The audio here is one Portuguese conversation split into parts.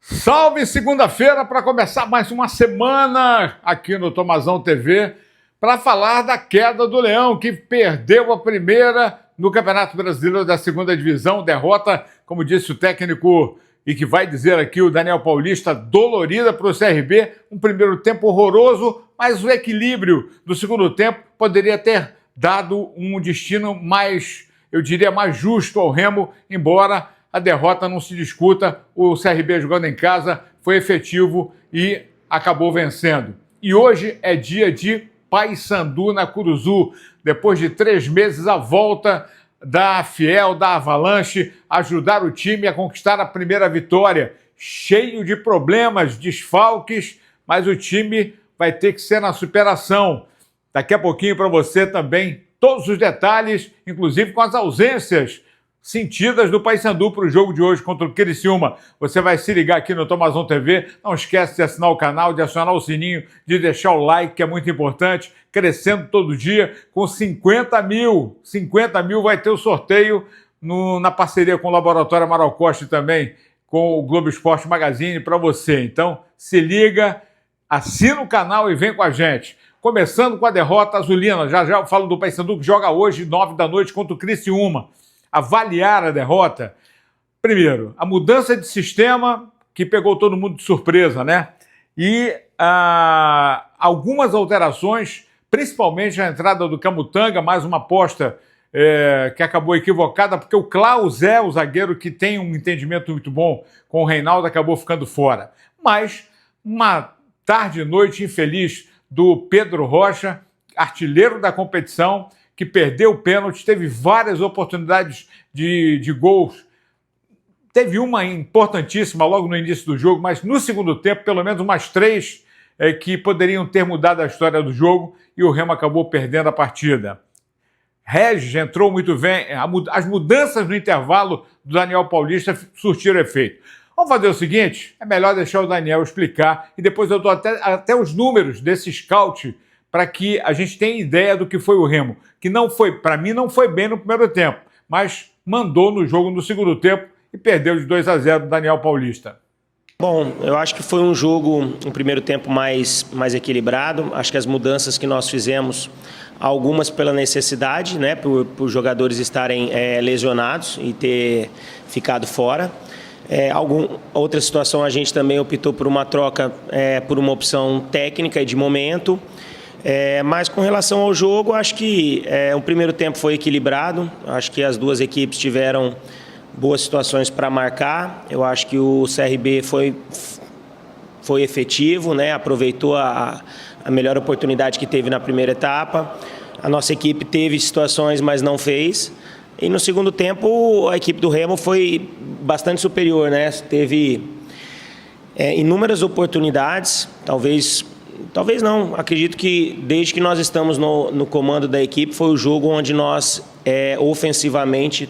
Salve segunda-feira para começar mais uma semana aqui no Tomazão TV para falar da queda do Leão, que perdeu a primeira no Campeonato Brasileiro da Segunda Divisão, derrota, como disse o técnico e que vai dizer aqui o Daniel Paulista, dolorida para o CRB, um primeiro tempo horroroso, mas o equilíbrio do segundo tempo poderia ter dado um destino mais, eu diria, mais justo ao Remo, embora a derrota não se discuta, o CRB jogando em casa foi efetivo e acabou vencendo. E hoje é dia de Paysandu na Curuzu. Depois de 3 meses, a volta da Fiel, da Avalanche, ajudar o time a conquistar a primeira vitória. Cheio de problemas, desfalques, mas o time vai ter que ser na superação. Daqui a pouquinho para você também todos os detalhes, inclusive com as ausências sentidas do Paysandu para o jogo de hoje contra o Criciúma. Você vai se ligar aqui no Tomazão TV. Não esquece de assinar o canal, de acionar o sininho, de deixar o like, que é muito importante. Crescendo todo dia com 50 mil. 50 mil vai ter o sorteio na parceria com o Laboratório Amaral Costa e também com o Globo Esporte Magazine para você. Então, se liga, assina o canal e vem com a gente. Começando com a derrota azulina. Já eu falo do Paysandu que joga hoje, 9 da noite, contra o Criciúma. Avaliar a derrota. Primeiro, a mudança de sistema que pegou todo mundo de surpresa, né? E algumas alterações, principalmente a entrada do Camutanga, mais uma aposta que acabou equivocada, porque o Clausé, o zagueiro que tem um entendimento muito bom com o Reinaldo, acabou ficando fora. Mas uma tarde e noite infeliz do Pedro Rocha, artilheiro da competição, que perdeu o pênalti, teve várias oportunidades de gols. Teve uma importantíssima logo no início do jogo, mas no segundo tempo, pelo menos umas 3 que poderiam ter mudado a história do jogo e o Remo acabou perdendo a partida. Regis entrou muito bem, as mudanças no intervalo do Daniel Paulista surtiram efeito. Vamos fazer o seguinte, é melhor deixar o Daniel explicar e depois eu dou até os números desse scout para que a gente tenha ideia do que foi o Remo, que não foi, para mim, não foi bem no primeiro tempo, mas mandou no jogo no segundo tempo e perdeu de 2-0 do Daniel Paulista. Bom, eu acho que foi um jogo, um primeiro tempo mais equilibrado. Acho que as mudanças que nós fizemos, algumas pela necessidade, né, por jogadores estarem lesionados e ter ficado fora. Outra situação, a gente também optou por uma troca, por uma opção técnica e de momento. Mas com relação ao jogo, acho que o primeiro tempo foi equilibrado. Acho que as duas equipes tiveram boas situações para marcar. Eu acho que o CRB foi efetivo, né? Aproveitou a melhor oportunidade que teve na primeira etapa. A nossa equipe teve situações, mas não fez. E no segundo tempo, a equipe do Remo foi bastante superior, né? Teve inúmeras oportunidades, Talvez não. Acredito que desde que nós estamos no comando da equipe foi o jogo onde nós ofensivamente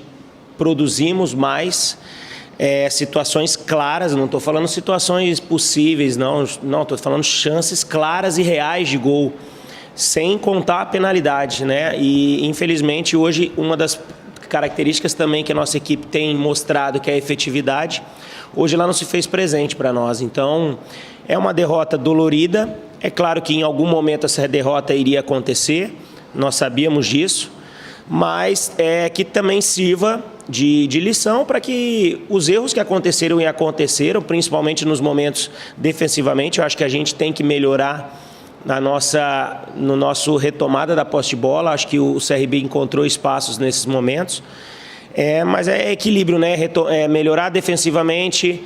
produzimos mais situações claras. Não estou falando situações possíveis, não estou falando chances claras e reais de gol, sem contar a penalidade, né? E infelizmente hoje uma das características também que a nossa equipe tem mostrado, que é a efetividade, hoje ela não se fez presente para nós. Então é uma derrota dolorida. É claro que em algum momento essa derrota iria acontecer, nós sabíamos disso, mas que também sirva de lição para que os erros que aconteceram e aconteceram, principalmente nos momentos defensivamente, eu acho que a gente tem que melhorar no nosso retomada da posse de bola. Acho que o CRB encontrou espaços nesses momentos, mas é equilíbrio, né? Melhorar defensivamente,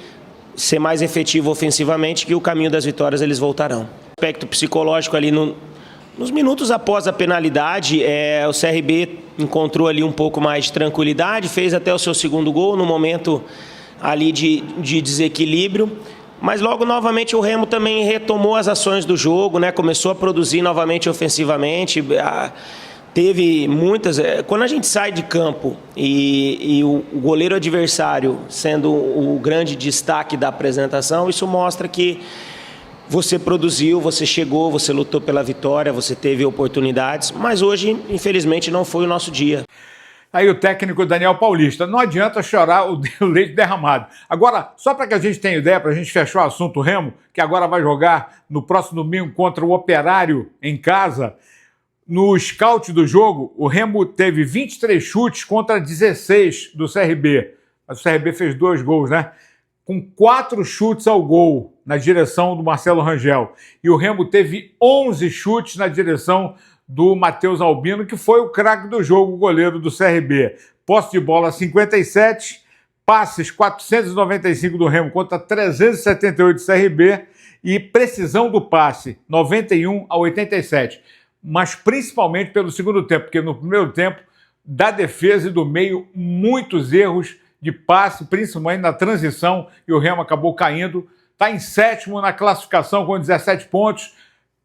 ser mais efetivo ofensivamente, que o caminho das vitórias eles voltarão. Aspecto psicológico ali nos minutos após a penalidade, o CRB encontrou ali um pouco mais de tranquilidade, fez até o seu segundo gol no momento ali de desequilíbrio, mas logo novamente o Remo também retomou as ações do jogo, né? Começou a produzir novamente ofensivamente. Teve muitas. Quando a gente sai de campo e o goleiro adversário sendo o grande destaque da apresentação, isso mostra que você produziu, você chegou, você lutou pela vitória, você teve oportunidades, mas hoje, infelizmente, não foi o nosso dia. Aí o técnico Daniel Paulista. Não adianta chorar o leite derramado. Agora, só para que a gente tenha ideia, para a gente fechar o assunto Remo, que agora vai jogar no próximo domingo contra o Operário em casa, no scout do jogo, o Remo teve 23 chutes contra 16 do CRB. Mas o CRB fez 2 gols, né? Com 4 chutes ao gol na direção do Marcelo Rangel. E o Remo teve 11 chutes na direção do Matheus Albino, que foi o craque do jogo, o goleiro do CRB. Posse de bola 57, passes 495 do Remo contra 378 do CRB e precisão do passe 91 a 87. Mas principalmente pelo segundo tempo, porque no primeiro tempo, da defesa e do meio, muitos erros de passe, principalmente na transição, e o Remo acabou caindo. Está em 7º na classificação com 17 pontos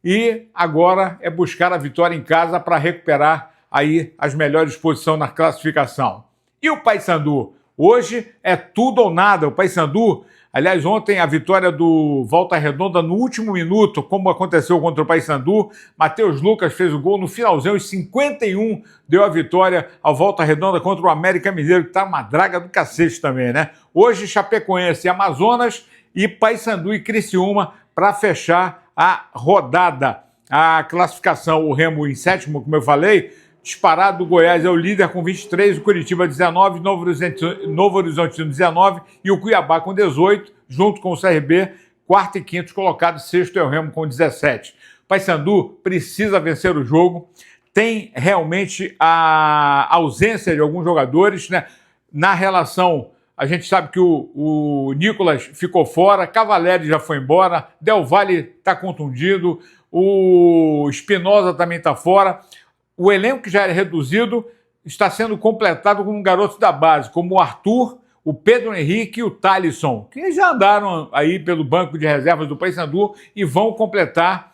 e agora é buscar a vitória em casa para recuperar aí as melhores posições na classificação. E o Paysandu? Hoje é tudo ou nada. O Paysandu, aliás, ontem a vitória do Volta Redonda no último minuto, como aconteceu contra o Paysandu. Matheus Lucas fez o gol no finalzinho, os 51 deu a vitória ao Volta Redonda contra o América Mineiro, que está uma draga do cacete também, né? Hoje, Chapecoense e Amazonas e Paysandu e Criciúma para fechar a rodada. A classificação, o Remo em 7º, como eu falei, disparado, o Goiás é o líder com 23, o Curitiba 19, Novo Horizontino 19 e o Cuiabá com 18, junto com o CRB, 4º e 5º colocados, 6º é o Remo com 17. O Paysandu precisa vencer o jogo, tem realmente a ausência de alguns jogadores, né? Na relação, a gente sabe que o Nicolas ficou fora, Cavalieri já foi embora, Del Valle está contundido, o Espinosa também está fora. O elenco que já era reduzido está sendo completado com garotos da base, como o Arthur, o Pedro Henrique e o Thalisson, que já andaram aí pelo banco de reservas do Paysandu e vão completar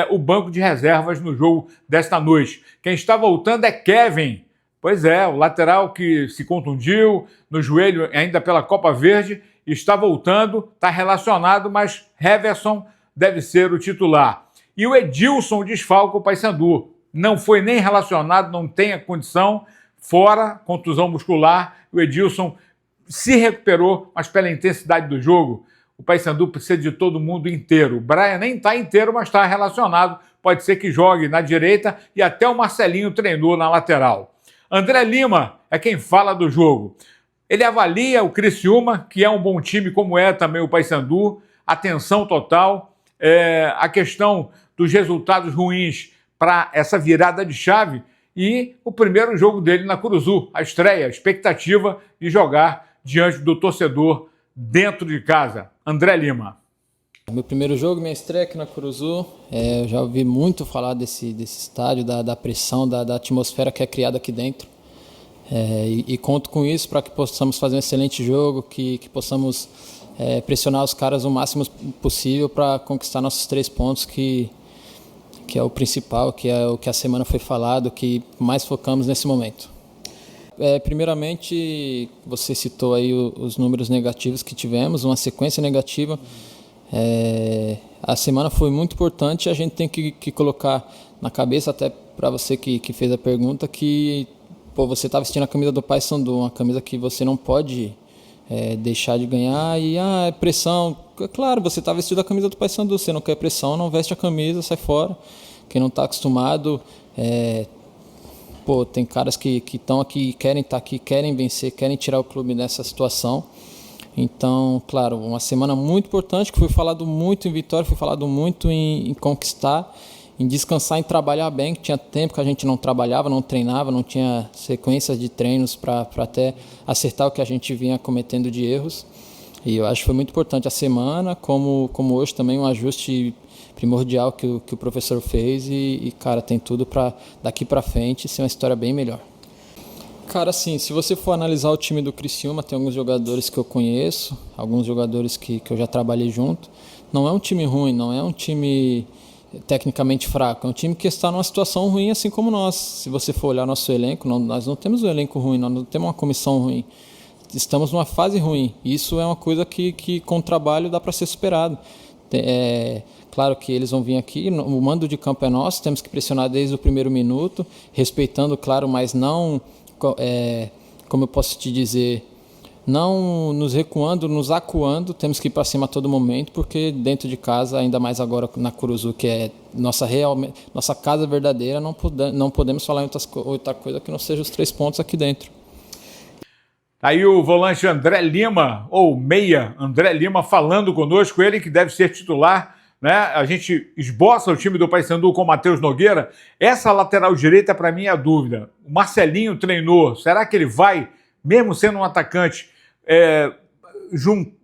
o banco de reservas no jogo desta noite. Quem está voltando é Kevin. Pois é, o lateral que se contundiu no joelho ainda pela Copa Verde, está voltando, está relacionado, mas Heverson deve ser o titular. E o Edilson desfalca o Paysandu. Não foi nem relacionado, não tem a condição, fora, contusão muscular. O Edilson se recuperou, mas pela intensidade do jogo, o Paysandu precisa de todo mundo inteiro. O Brian nem está inteiro, mas está relacionado. Pode ser que jogue na direita e até o Marcelinho treinou na lateral. André Lima é quem fala do jogo. Ele avalia o Criciúma, que é um bom time, como é também o Paysandu. Atenção total. A questão dos resultados ruins para essa virada de chave e o primeiro jogo dele na Curuzu, a estreia, a expectativa de jogar diante do torcedor dentro de casa. André Lima. Meu primeiro jogo, minha estreia aqui na Curuzu, eu já ouvi muito falar desse estádio, da pressão, da atmosfera que é criada aqui dentro. E conto com isso para que possamos fazer um excelente jogo, que possamos pressionar os caras o máximo possível para conquistar nossos 3 pontos, que é o principal, que é o que a semana foi falado, que mais focamos nesse momento. Primeiramente, você citou aí os números negativos que tivemos, uma sequência negativa. A semana foi muito importante, a gente tem que colocar na cabeça, até para você que fez a pergunta, que você está vestindo a camisa do Paysandu, uma camisa que você não pode deixar de ganhar e pressão. Claro, você está vestido a camisa do Paysandu, você não quer pressão, não veste a camisa, sai fora. Quem não está acostumado, tem caras que estão aqui, querem estar aqui, querem vencer, querem tirar o clube dessa situação. Então, claro, uma semana muito importante, que foi falado muito em vitória, foi falado muito em conquistar, em descansar, em trabalhar bem, que tinha tempo que a gente não trabalhava, não treinava, não tinha sequências de treinos para até acertar o que a gente vinha cometendo de erros. E eu acho que foi muito importante a semana, como hoje também um ajuste primordial que o professor fez e cara, tem tudo para daqui para frente ser uma história bem melhor. Cara, assim, se você for analisar o time do Criciúma, tem alguns jogadores que eu conheço, alguns jogadores que eu já trabalhei junto. Não é um time ruim, não é um time tecnicamente fraco, é um time que está numa situação ruim, assim como nós. Se você for olhar nosso elenco, nós não temos um elenco ruim, nós não temos uma comissão ruim. Estamos numa fase ruim. Isso é uma coisa que com o trabalho dá para ser superado. Claro que eles vão vir aqui, o mando de campo é nosso, temos que pressionar desde o primeiro minuto, respeitando, claro, mas não como eu posso te dizer, não nos recuando, nos acuando, temos que ir para cima a todo momento, porque dentro de casa, ainda mais agora na Curuzu, que é nossa casa verdadeira, não podemos falar em outra coisa que não seja os 3 pontos aqui dentro. Aí o volante André Lima, ou meia André Lima, falando conosco, ele que deve ser titular, né? A gente esboça o time do Paysandu com o Matheus Nogueira. Essa lateral direita, para mim, é a dúvida. O Marcelinho treinou, será que ele vai, mesmo sendo um atacante,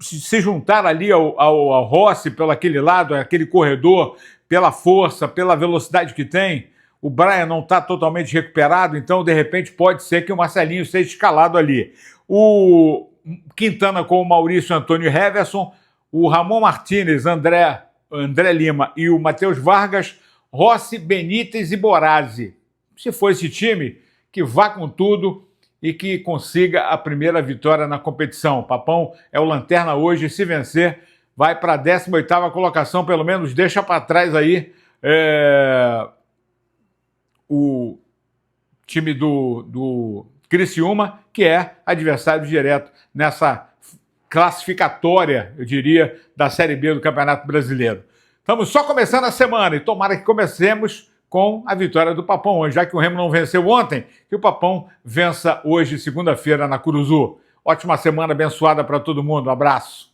se juntar ali ao Rossi pelo aquele lado, aquele corredor, pela força, pela velocidade que tem? O Brian não está totalmente recuperado, então, de repente, pode ser que o Marcelinho seja escalado ali. O Quintana com o Maurício Antônio Heverson, o Ramon Martínez, André Lima e o Matheus Vargas, Rossi, Benítez e Borazzi. Se for esse time, que vá com tudo e que consiga a primeira vitória na competição. O Papão é o lanterna hoje, se vencer, vai para a 18ª colocação, pelo menos deixa para trás aí o time do Criciúma, que é adversário direto nessa classificatória, eu diria, da Série B do Campeonato Brasileiro. Estamos só começando a semana e tomara que comecemos com a vitória do Papão hoje, já que o Remo não venceu ontem, que o Papão vença hoje, segunda-feira, na Curuzu. Ótima semana abençoada para todo mundo. Um abraço.